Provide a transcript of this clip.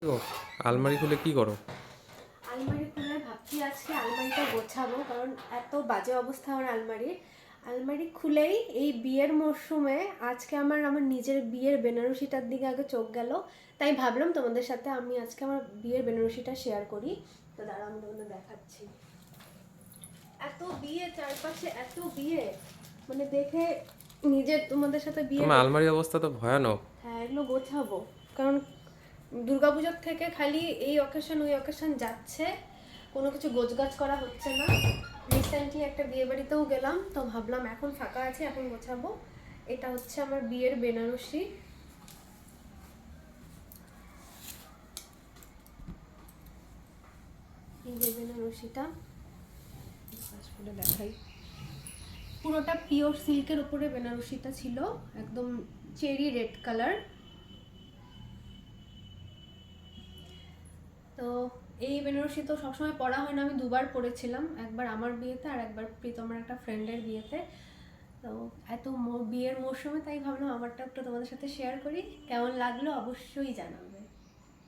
ও, আলমারি খুলে কি করো? আলমারি খুলে ভাবছি আজকে আলমারিটা গোছাবো, কারণ এত বাজে অবস্থা আমার আলমারির। আলমারি খুলেই এই বিয়ের মরশুমে আজকে আমার নিজের বিয়ের বেনারসিটার দিকে আগে চোখ গেল। তাই ভাবলাম তোমাদের সাথে আমি আজকে আমার বিয়ের বেনারসিটা শেয়ার করি। তো দাঁড়াও, আমি তোমাদের দেখাচ্ছি। এত বিয়ে চারপাশে, এত বিয়ে, মানে দেখে নিজের তোমাদের সাথে বিয়ে তোমার দেখে। আলমারির অবস্থা তো ভয়ানক। হ্যাঁ, এগুলো গোছাবো, কারণ দুর্গাপুজোর থেকে খালি এই অকেশন ওই অকেশন যাচ্ছে, কোনো কিছু গোছগাছ করা হচ্ছে না। রিসেন্টলি একটা বিয়ে বাড়িতেও গেলাম, তো ভাবলাম এখন ফাঁকা আছে, এখন গোছাবো। এটা হচ্ছে আমার বিয়ের বেনারসি। এই যে বেনারসিটা খুলে দেখাই, পুরোটা পিওর সিল্কের উপরে বেনারসিটা ছিল, একদম চেরি রেড কালার। তো এই বেনারসি তো সবসময় পরা হয় না, আমি দুবার পরেছিলাম, একবার আমার বিয়েতে আর একবার প্রীতমের একটা ফ্রেন্ডের বিয়েতে। তো বিয়ের মরশুমে তাই ভাবলাম আমারটা একটু তোমাদের সাথে শেয়ার করি, কেমন লাগলো অবশ্যই জানাবে।